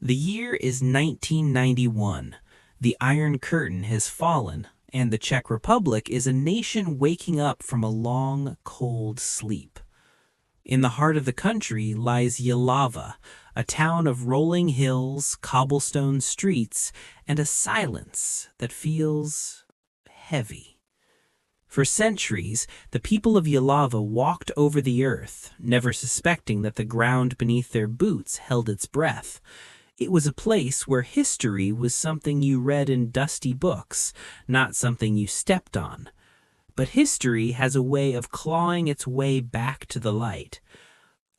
The year is 1991. The Iron Curtain has fallen, and the Czech Republic is a nation waking up from a long, cold sleep. In the heart of the country lies Jihlava, a town of rolling hills, cobblestone streets, and a silence that feels heavy. For centuries, the people of Jihlava walked over the earth, never suspecting that the ground beneath their boots held its breath. It was a place where history was something you read in dusty books, not something you stepped on. But history has a way of clawing its way back to the light.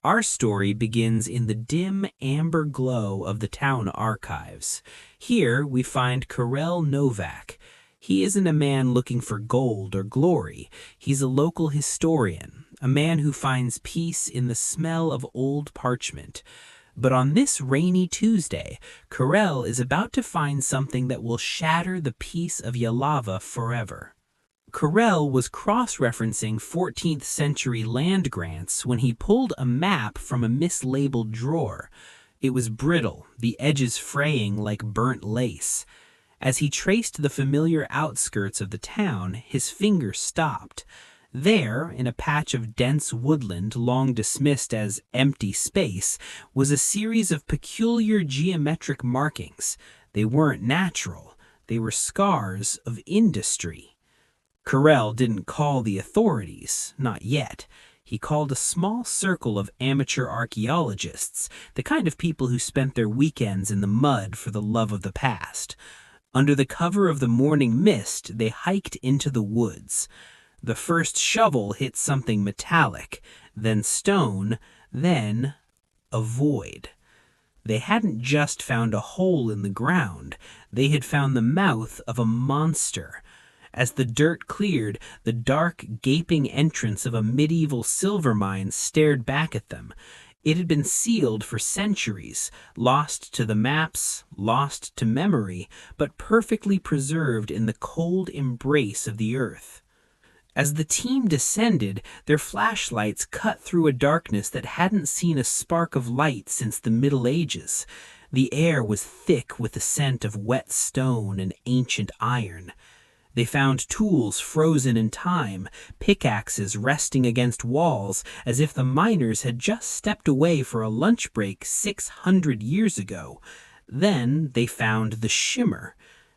Our story begins in the dim amber glow of the town archives. Here we find Karel Novak. He isn't a man looking for gold or glory. He's a local historian, a man who finds peace in the smell of old parchment. But on this rainy Tuesday, Karel is about to find something that will shatter the peace of Jihlava forever. Karel was cross-referencing 14th century land grants when he pulled a map from a mislabeled drawer. It was brittle, the edges fraying like burnt lace. As he traced the familiar outskirts of the town, his finger stopped. There, in a patch of dense woodland long dismissed as empty space, was a series of peculiar geometric markings. They weren't natural. They were scars of industry. Karel didn't call the authorities, not yet. He called a small circle of amateur archaeologists, the kind of people who spent their weekends in the mud for the love of the past. Under the cover of the morning mist, they hiked into the woods. The first shovel hit something metallic, then stone, then a void. They hadn't just found a hole in the ground, they had found the mouth of a monster. As the dirt cleared, the dark, gaping entrance of a medieval silver mine stared back at them. It had been sealed for centuries, lost to the maps, lost to memory, but perfectly preserved in the cold embrace of the earth. As the team descended, their flashlights cut through a darkness that hadn't seen a spark of light since the Middle Ages. The air was thick with the scent of wet stone and ancient iron. They found tools frozen in time, pickaxes resting against walls as if the miners had just stepped away for a lunch break 600 years ago. Then they found the shimmer.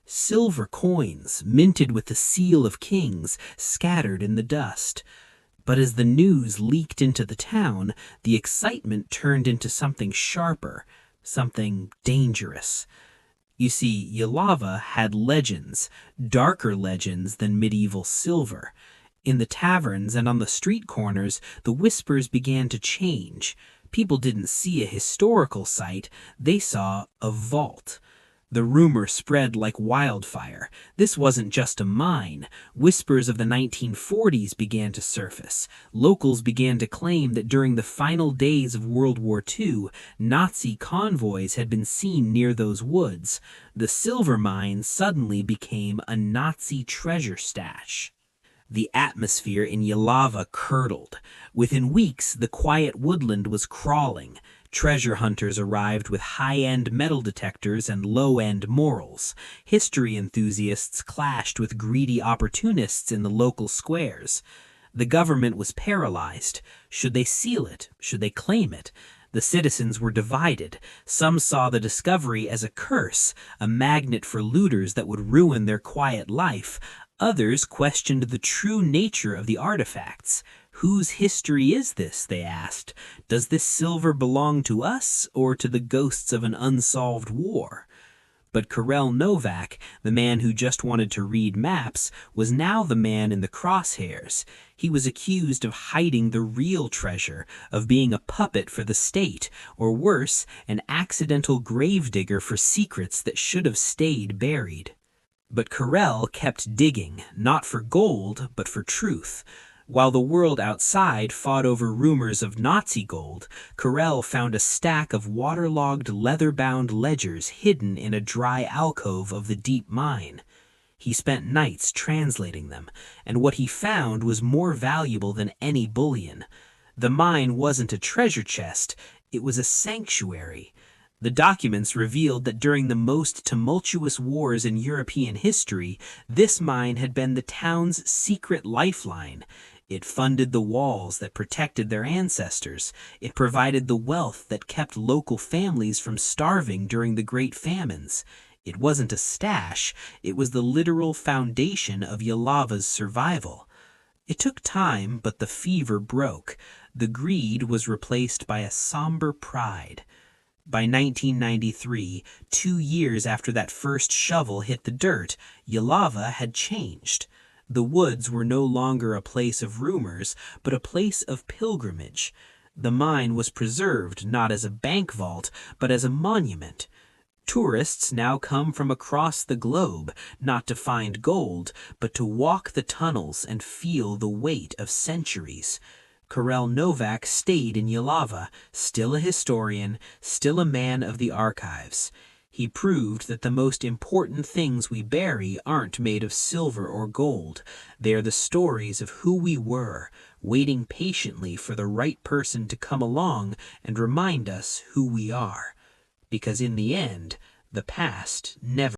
Silver coins, minted with the seal of kings, scattered in the dust. But as the news leaked into the town, the excitement turned into something sharper, something dangerous. You see, Jihlava had legends, darker legends than medieval silver. In the taverns and on the street corners, the whispers began to change. People didn't see a historical site, they saw a vault. The rumor spread like wildfire. This wasn't just a mine. Whispers of the 1940s began to surface. Locals began to claim that during the final days of World War II, Nazi convoys had been seen near those woods. The silver mine suddenly became a Nazi treasure stash. The atmosphere in Jihlava curdled. Within weeks, the quiet woodland was crawling. Treasure hunters arrived with high-end metal detectors and low-end morals. History enthusiasts clashed with greedy opportunists in the local squares. The government was paralyzed. Should they seal it? Should they claim it? The citizens were divided. Some saw the discovery as a curse, a magnet for looters that would ruin their quiet life. Others questioned the true nature of the artifacts. Whose history is this, they asked. Does this silver belong to us or to the ghosts of an unsolved war? But Karel Novak, the man who just wanted to read maps, was now the man in the crosshairs. He was accused of hiding the real treasure, of being a puppet for the state, or worse, an accidental gravedigger for secrets that should have stayed buried. But Karel kept digging, not for gold, but for truth. While the world outside fought over rumors of Nazi gold, Karel found a stack of waterlogged leather-bound ledgers hidden in a dry alcove of the deep mine. He spent nights translating them, and what he found was more valuable than any bullion. The mine wasn't a treasure chest, it was a sanctuary. The documents revealed that during the most tumultuous wars in European history, this mine had been the town's secret lifeline. It funded the walls that protected their ancestors. It provided the wealth that kept local families from starving during the Great Famines. It wasn't a stash, it was the literal foundation of Yalava's survival. It took time, but the fever broke. The greed was replaced by a somber pride. By 1993, 2 years after that first shovel hit the dirt, Yalava had changed. The woods were no longer a place of rumors, but a place of pilgrimage. The mine was preserved not as a bank vault, but as a monument. Tourists now come from across the globe, not to find gold, but to walk the tunnels and feel the weight of centuries. Karel Novak stayed in Yalava, still a historian, still a man of the archives. He proved that the most important things we bury aren't made of silver or gold. They are the stories of who we were, waiting patiently for the right person to come along and remind us who we are. Because in the end, the past never